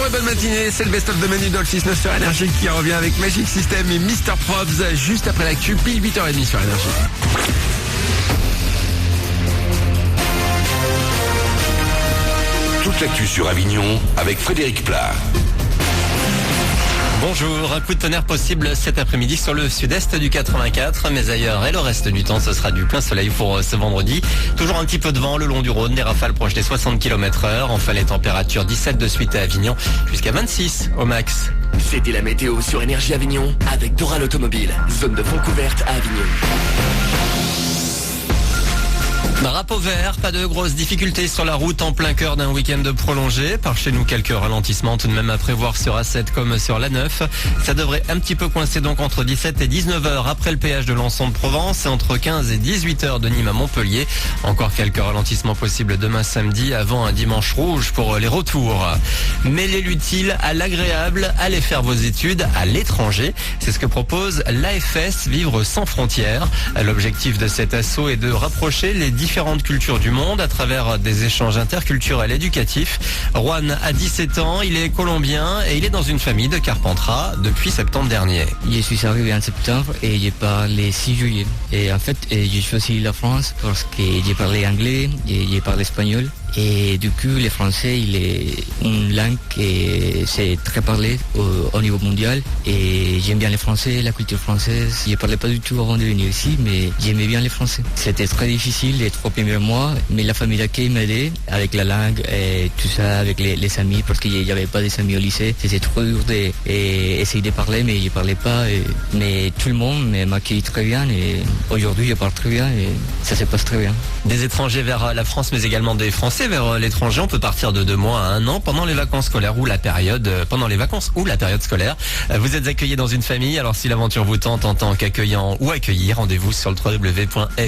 Bonjour et bonne matinée, c'est le best-of de Manu dans le 6-9 sur Énergie qui revient avec Magic System et Mr. Probs juste après l'actu, pile 8h30 sur Énergie. Toute l'actu sur Avignon avec Frédéric Plat. Bonjour, un coup de tonnerre possible cet après-midi sur le sud-est du 84, mais ailleurs et le reste du temps ce sera du plein soleil pour ce vendredi. Toujours un petit peu de vent le long du Rhône, des rafales proches des 60 km/h. Enfin les températures 17 de suite à Avignon, jusqu'à 26 au max. C'était la météo sur Énergie Avignon avec Doral Automobile, zone de fond couverte à Avignon. Drapeau vert, pas de grosses difficultés sur la route en plein cœur d'un week-end prolongé. Par chez nous, quelques ralentissements tout de même à prévoir sur A7 comme sur l'A9. Ça devrait un petit peu coincer donc entre 17 et 19 heures après le péage de Lançon de Provence et entre 15 et 18 heures de Nîmes à Montpellier. Encore quelques ralentissements possibles demain samedi avant un dimanche rouge pour les retours. Mêlez l'utile à l'agréable, allez faire vos études à l'étranger. C'est ce que propose l'AFS Vivre sans frontières. L'objectif de cet assaut est de rapprocher les différentes cultures du monde à travers des échanges interculturels éducatifs. Juan a 17 ans, il est colombien et il est dans une famille de Carpentras depuis septembre dernier. Je suis arrivé en septembre et je parle le 6 juillet. Et en fait, j'ai choisi la France parce que j'ai parlé anglais et j'ai parlé espagnol. Et du coup, le français, il est une langue qui c'est très parlée au niveau mondial. Et j'aime bien le français, la culture française. Je ne parlais pas du tout avant de venir ici, mais j'aimais bien le français. C'était très difficile les 3 premiers mois, mais la famille d'accueil m'aidait avec la langue et tout ça, avec les amis, parce qu'il n'y avait pas des amis au lycée. C'était trop dur d'essayer de parler, mais je ne parlais pas. Mais tout le monde m'accueille très bien et aujourd'hui, je parle très bien et ça se passe très bien. Des étrangers vers la France, mais également des Français vers l'étranger. On peut partir de 2 mois à 1 an pendant les vacances scolaires ou la période scolaire. Vous êtes accueillis dans une famille. Alors si l'aventure vous tente en tant qu'accueillant ou accueilli, rendez-vous sur le www.fs-fr.org.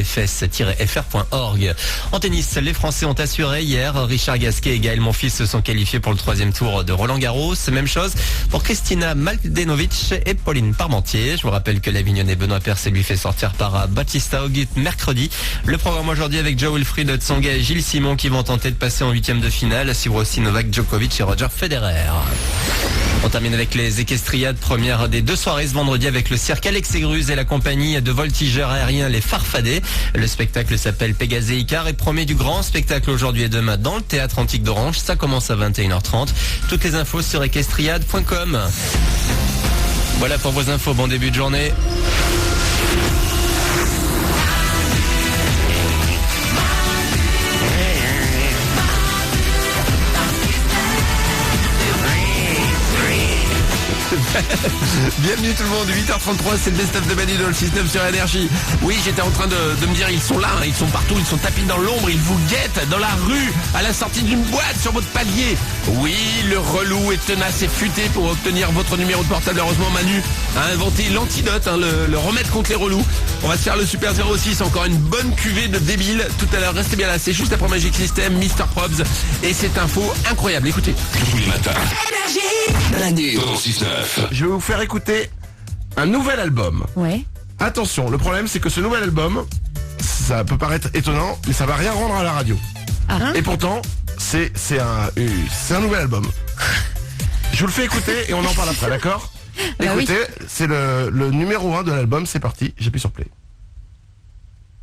En tennis, les Français ont assuré hier. Richard Gasquet et Gaël Monfils se sont qualifiés pour le 3e tour de Roland-Garros. Même chose pour Kristina Mladenovic et Pauline Parmentier. Je vous rappelle que l'Avignonnais Benoît Percé lui fait sortir par Bautista Agut mercredi. Le programme aujourd'hui avec Joe Wilfried Tsonga et Gilles Simon qui vont tenter de passer en 8e de finale. Suivre aussi Novak Djokovic et Roger Federer. On termine avec les équestriades, première des 2 soirées ce vendredi avec le cirque Alex et Gruz et la compagnie de voltigeurs aériens Les Farfadets. Le spectacle s'appelle Pégase Icar et promet du grand spectacle aujourd'hui et demain dans le théâtre antique d'Orange. Ça commence à 21h30. Toutes les infos sur equestriade.com. Voilà pour vos infos, bon début de journée. Bienvenue tout le monde, 8h33, c'est le best-of de Manu dans le 6-9 sur Énergie. Oui, j'étais en train de me dire, ils sont là, ils sont partout, ils sont tapis dans l'ombre, ils vous guettent dans la rue, à la sortie d'une boîte, sur votre palier. Oui, le relou est tenace et futé pour obtenir votre numéro de portable. Heureusement, Manu a inventé l'antidote, le remède contre les relous. On va se faire le Super 06, encore une bonne cuvée de débiles. Tout à l'heure, restez bien là, c'est juste après Magic System, Mr. Probs. Et cette info incroyable, écoutez. Tous les matins. Manu. Dans le 6-9. Je vais vous faire écouter un nouvel album. Ouais. Attention, le problème c'est que ce nouvel album, ça peut paraître étonnant, mais ça va rien rendre à la radio. Et pourtant, c'est un nouvel album. Je vous le fais écouter et on en parle après, d'accord? Écoutez, c'est le numéro 1 de l'album, c'est parti, j'appuie sur play.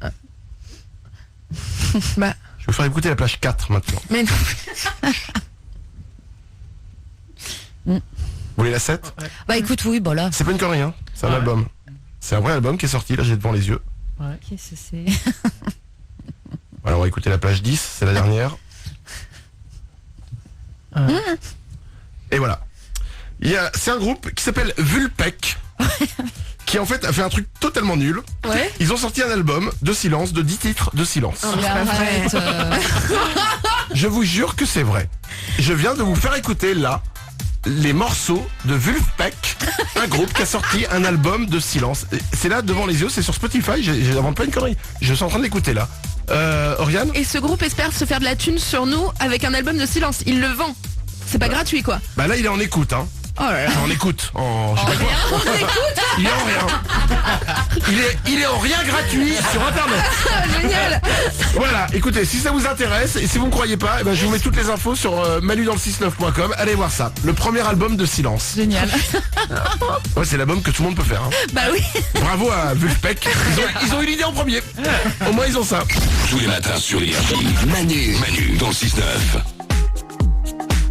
Je vais vous faire écouter la plage 4 maintenant. Mais non. Vous voulez la 7? Bah écoute, oui, bon là. C'est pas une connerie, hein. C'est un album. C'est un vrai album qui est sorti, là j'ai devant les yeux. Qu'est-ce que c'est? Voilà, on va écouter la plage 10, c'est la dernière. Et voilà. C'est un groupe qui s'appelle Vulpec, qui en fait a fait un truc totalement nul. Ouais. Ils ont sorti un album de silence, de 10 titres de silence. Mais arrête. Je vous jure que c'est vrai. Je viens de vous faire écouter là les morceaux de Vulpec, un groupe qui a sorti un album de silence. C'est là devant les yeux, c'est sur Spotify, j'invente pas une connerie. Je suis en train de l'écouter là. Oriane? Et ce groupe espère se faire de la thune sur nous avec un album de silence. Il le vend. C'est pas gratuit quoi. Bah là il est en écoute, hein. Oh là là. En écoute. Je sais pas quoi. Il est en rien. Il est en rien gratuit sur internet. Génial. Voilà, écoutez, si ça vous intéresse et si vous ne croyez pas, eh ben, je vous mets toutes les infos sur manudanle69.com. Allez voir ça. Le premier album de Silence. Génial. Ouais, c'est l'album que tout le monde peut faire. Hein. Bah oui. Bravo à Vulfpeck. Ils ont eu l'idée en premier. Au moins ils ont ça. Tous les matins sur Énergie. Manu Manu dans le 6-9.